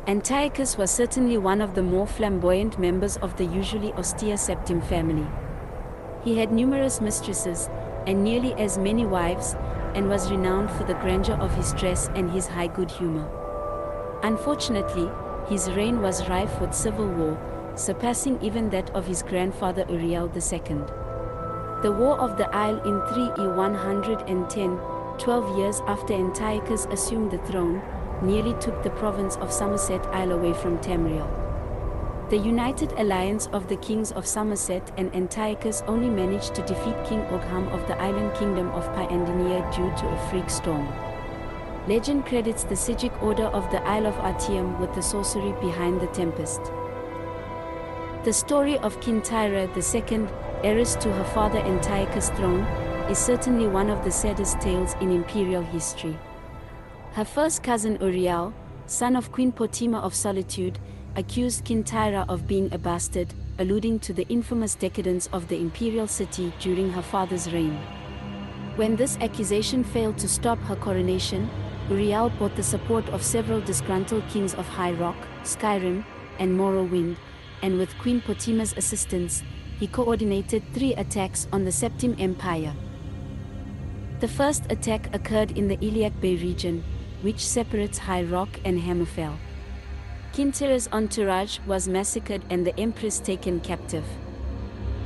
Antiochus was certainly one of the more flamboyant members of the usually austere Septim family. He had numerous mistresses, and nearly as many wives, and was renowned for the grandeur of his dress and his high good humor. Unfortunately, his reign was rife with civil war, surpassing even that of his grandfather Uriel II. The War of the Isle in 3E110, 12 years after Antiochus assumed the throne, nearly took the province of Somerset Isle away from Tamriel. The united alliance of the kings of Somerset and Antiochus only managed to defeat King Ogham of the island kingdom of Pyandinia due to a freak storm. Legend credits the Sigic Order of the Isle of Artium with the sorcery behind the tempest. The story of Kintyra II, heiress to her father Antiochus' throne, is certainly one of the saddest tales in imperial history. Her first cousin Uriel, son of Queen Potima of Solitude, accused Kintyra of being a bastard, alluding to the infamous decadence of the imperial city during her father's reign. When this accusation failed to stop her coronation, Uriel bought the support of several disgruntled kings of High Rock, Skyrim, and Morrowind, and with Queen Potima's assistance, he coordinated 3 attacks on the Septim Empire. The first attack occurred in the Iliac Bay region, which separates High Rock and Hammerfell. Kintyra's entourage was massacred and the empress taken captive.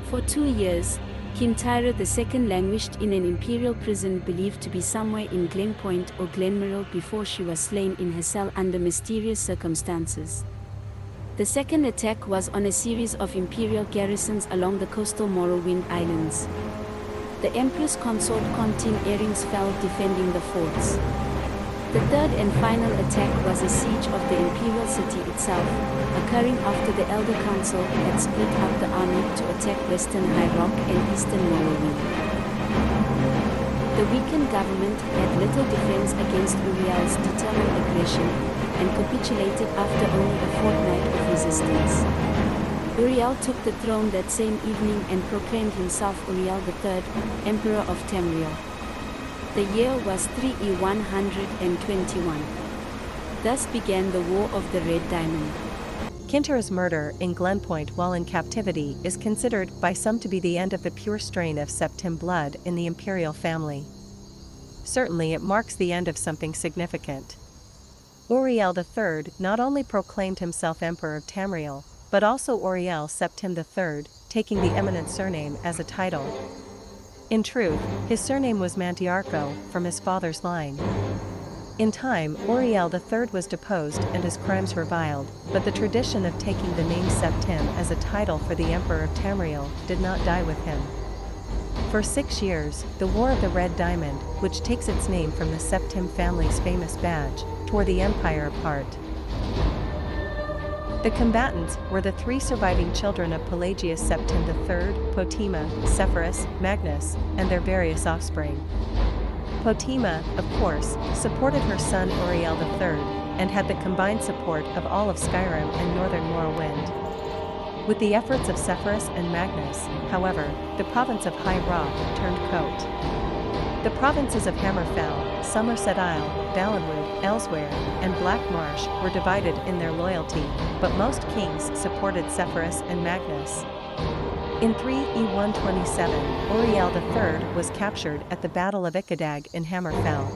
For 2 years, Kintyra II languished in an imperial prison believed to be somewhere in Glenpoint or Glenmeril before she was slain in her cell under mysterious circumstances. The second attack was on a series of imperial garrisons along the coastal Morrowind Islands. The empress consort Contine Earrings fell defending the forts. The third and final attack was a siege of the imperial city itself, occurring after the Elder Council had split up the army to attack western High Rock and eastern Morrowind. The weakened government had little defense against Uriel's determined aggression, and capitulated after only a fortnight of resistance. Uriel took the throne that same evening and proclaimed himself Uriel III, Emperor of Tamriel. The year was 3E121. Thus began the War of the Red Diamond. Kintyra's murder in Glenpoint while in captivity is considered by some to be the end of the pure strain of Septim blood in the imperial family. Certainly it marks the end of something significant. Uriel III not only proclaimed himself Emperor of Tamriel, but also Uriel Septim III, taking the eminent surname as a title. In truth, his surname was Mantiarco, from his father's line. In time, Uriel III was deposed and his crimes reviled, but the tradition of taking the name Septim as a title for the Emperor of Tamriel did not die with him. For 6 years, the War of the Red Diamond, which takes its name from the Septim family's famous badge, tore the empire apart. The combatants were the 3 surviving children of Pelagius Septim III, Potima, Sepphoris, Magnus, and their various offspring. Potima, of course, supported her son Uriel III, and had the combined support of all of Skyrim and northern Morrowind. With the efforts of Sepphoris and Magnus, however, the province of High Rock turned coat. The provinces of Hammerfell, Somerset Isle, Ballinwood, Elsewhere, and Black Marsh were divided in their loyalty, but most kings supported Sepphoris and Magnus. In 3E127, Uriel III was captured at the Battle of Ikadag in Hammerfell.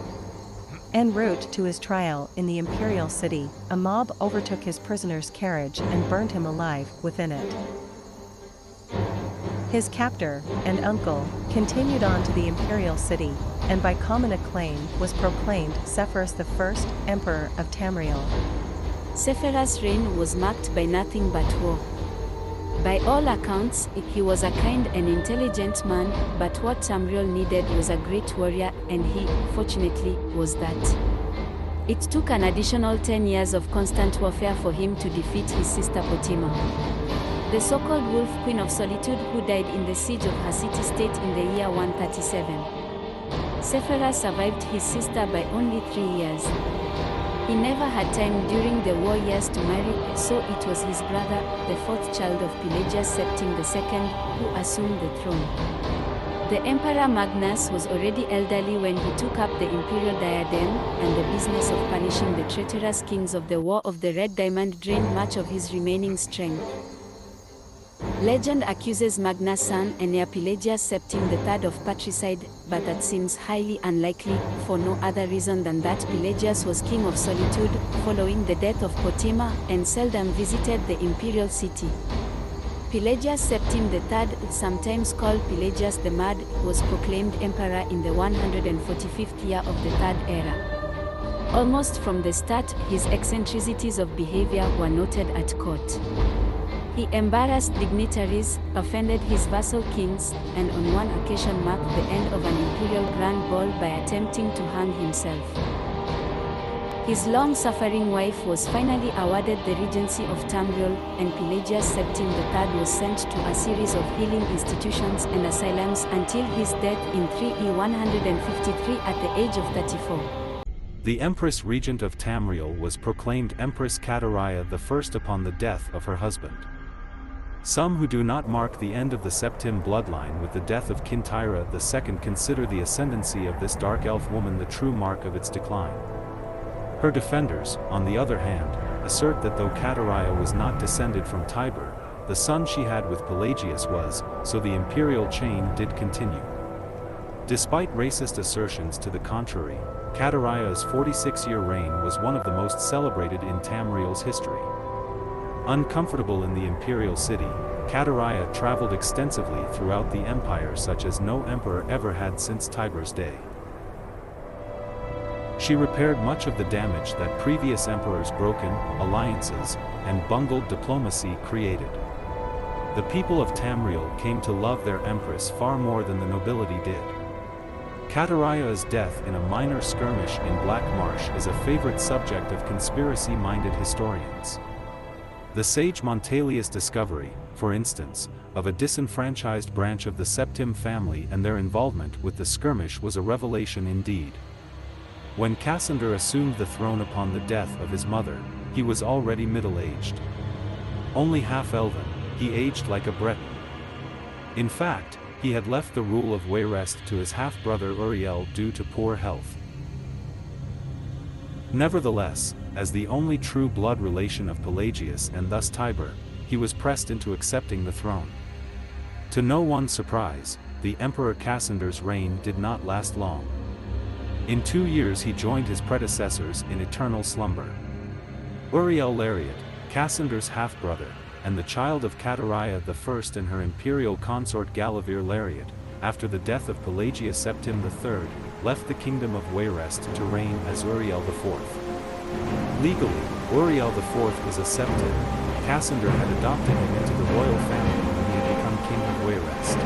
En route to his trial in the imperial city, a mob overtook his prisoner's carriage and burned him alive within it. His captor and uncle continued on to the imperial city, and by common acclaim was proclaimed Sepphoris I, Emperor of Tamriel. Sepphoris' reign was marked by nothing but war. By all accounts, he was a kind and intelligent man, but what Tamriel needed was a great warrior, and he, fortunately, was that. It took an additional 10 years of constant warfare for him to defeat his sister Potima. The so-called Wolf Queen of Solitude, who died in the siege of her city-state in the year 137. Sepphoris survived his sister by only 3 years. He never had time during the war years to marry, so it was his brother, the 4th child of Pelagius Septim II, who assumed the throne. The Emperor Magnus was already elderly when he took up the imperial diadem, and the business of punishing the traitorous kings of the War of the Red Diamond drained much of his remaining strength. Legend accuses Magnus' son and heir Pelagius III of patricide, but that seems highly unlikely, for no other reason than that Pelagius was king of solitude, following the death of Potima, and seldom visited the imperial city. Pelagius III, sometimes called Pelagius the Mad, was proclaimed emperor in the 145th year of the Third Era. Almost from the start, his eccentricities of behavior were noted at court. He embarrassed dignitaries, offended his vassal kings, and on one occasion marked the end of an imperial grand ball by attempting to hang himself. His long-suffering wife was finally awarded the regency of Tamriel, and Pelagius III was sent to a series of healing institutions and asylums until his death in 3E 153 at the age of 34. The Empress Regent of Tamriel was proclaimed Empress Kataraya I upon the death of her husband. Some who do not mark the end of the Septim bloodline with the death of Kintyra II consider the ascendancy of this dark elf woman the true mark of its decline. Her defenders, on the other hand, assert that though Kataraya was not descended from Tiber, the son she had with Pelagius was, so the imperial chain did continue. Despite racist assertions to the contrary, Kataraya's 46-year reign was one of the most celebrated in Tamriel's history. Uncomfortable in the imperial city, Kataraya traveled extensively throughout the empire such as no emperor ever had since Tiber's day. She repaired much of the damage that previous emperors' broken alliances and bungled diplomacy created. The people of Tamriel came to love their empress far more than the nobility did. Kataraya's death in a minor skirmish in Black Marsh is a favorite subject of conspiracy-minded historians. The sage Montelius' discovery, for instance, of a disenfranchised branch of the Septim family and their involvement with the skirmish was a revelation indeed. When Cassander assumed the throne upon the death of his mother, he was already middle-aged. Only half-elven, he aged like a Breton. In fact, he had left the rule of Wayrest to his half-brother Uriel due to poor health. Nevertheless, as the only true blood relation of Pelagius and thus Tiber, he was pressed into accepting the throne. To no one's surprise, the Emperor Cassander's reign did not last long. In 2 years he joined his predecessors in eternal slumber. Uriel Lariat, Cassander's half-brother, and the child of Kataraya I and her imperial consort Galavir Lariat, after the death of Pelagius Septim III, left the kingdom of Wayrest to reign as Uriel IV. Legally, Uriel IV was a Septim. Cassander had adopted him into the royal family when he had become king of Wayrest.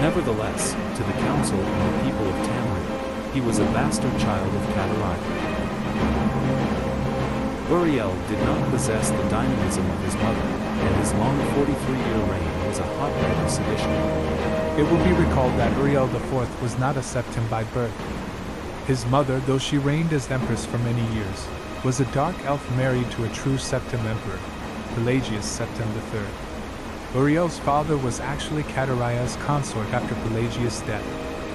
Nevertheless, to the council and the people of Tamriel, he was a bastard child of Kataraya. Uriel did not possess the dynamism of his mother, and his long 43-year reign was a hotbed of sedition. It will be recalled that Uriel IV was not a Septim by birth. His mother, though she reigned as empress for many years, was a dark elf married to a true Septim emperor, Pelagius Septim III. Uriel's father was actually Kataraya's consort after Pelagius' death,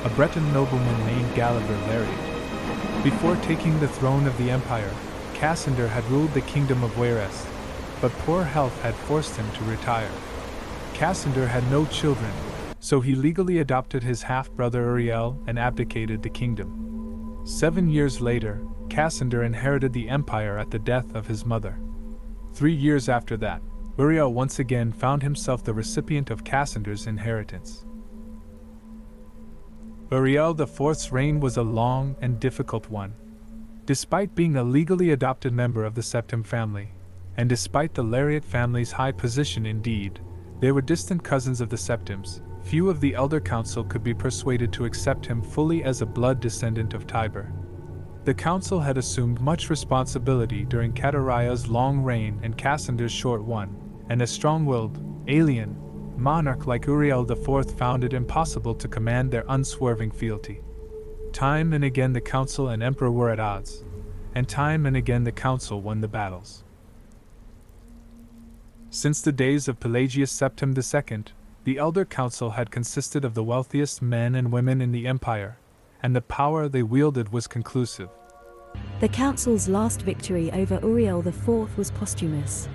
a Breton nobleman named Galavir Lariat. Before taking the throne of the empire, Cassander had ruled the kingdom of Wayrest, but poor health had forced him to retire. Cassander had no children, so he legally adopted his half-brother Uriel and abdicated the kingdom. 7 years later, Cassander inherited the empire at the death of his mother. 3 years after that, Uriel once again found himself the recipient of Cassander's inheritance. Uriel IV's reign was a long and difficult one. Despite being a legally adopted member of the Septim family, and despite the Lariat family's high position indeed, they were distant cousins of the Septims. Few of the Elder Council could be persuaded to accept him fully as a blood descendant of Tiber. The council had assumed much responsibility during Kataraya's long reign and Cassander's short one, and a strong-willed, alien monarch like Uriel IV found it impossible to command their unswerving fealty. Time and again the council and emperor were at odds, and time and again the council won the battles. Since the days of Pelagius Septim II, The Elder Council had consisted of the wealthiest men and women in the empire, and the power they wielded was conclusive. The council's last victory over Uriel IV was posthumous.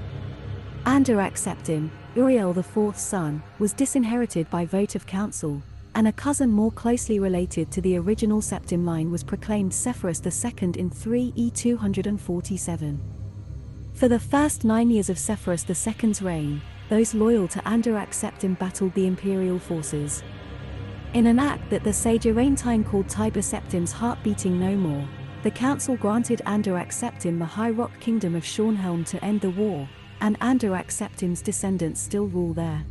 Andorak Septim, Uriel IV's son, was disinherited by vote of council, and a cousin more closely related to the original Septim line was proclaimed Sepphoris II in 3E247. For the first 9 years of Sepphoris II's reign, those loyal to Andorak Septim battled the imperial forces. In an act that the sage Irantine called Tiber Septim's Heart Beating No More, the council granted Andorak Septim the High Rock Kingdom of Shornhelm to end the war, and Andorak Septim's descendants still rule there.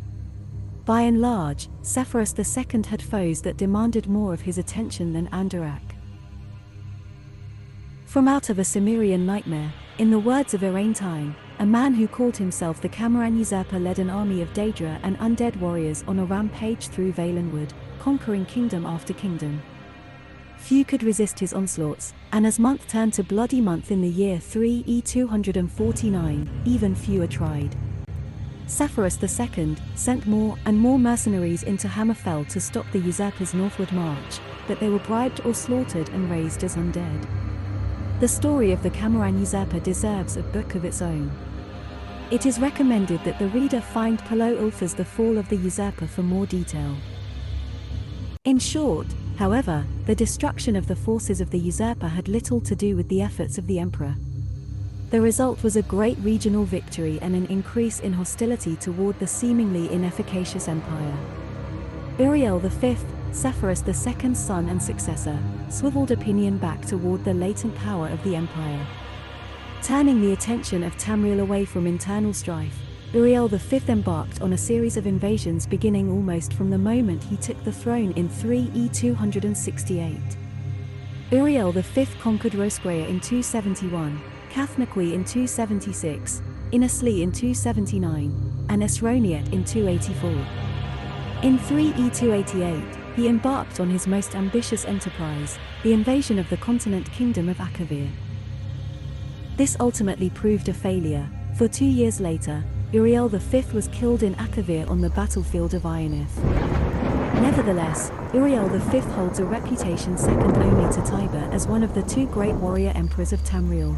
By and large, Sepphoris II had foes that demanded more of his attention than Andorak. From out of a Cimmerian nightmare, in the words of Irantine, a man who called himself the Cameron Usurper led an army of Daedra and undead warriors on a rampage through Valenwood, conquering kingdom after kingdom. Few could resist his onslaughts, and as month turned to bloody month in the year 3E249, even fewer tried. Sepphoris II sent more and more mercenaries into Hammerfell to stop the usurper's northward march, but they were bribed or slaughtered and raised as undead. The story of the Cameron usurper deserves a book of its own. It is recommended that the reader find Palo Ulfa's The Fall of the Usurper for more detail. In short, however, the destruction of the forces of the usurper had little to do with the efforts of the emperor. The result was a great regional victory and an increase in hostility toward the seemingly inefficacious empire. Uriel V, Sepphoris II's son and successor, swiveled opinion back toward the latent power of the empire. Turning the attention of Tamriel away from internal strife, Uriel V embarked on a series of invasions beginning almost from the moment he took the throne in 3E268. Uriel V conquered Roscrea in 271, Cathnaqui in 276, Innisli in 279, and Esroniet in 284. In 3E288, he embarked on his most ambitious enterprise, the invasion of the continent kingdom of Akavir. This ultimately proved a failure, for 2 years later, Uriel V was killed in Akavir on the battlefield of Ionith. Nevertheless, Uriel V holds a reputation second only to Tiber as one of the two great warrior emperors of Tamriel.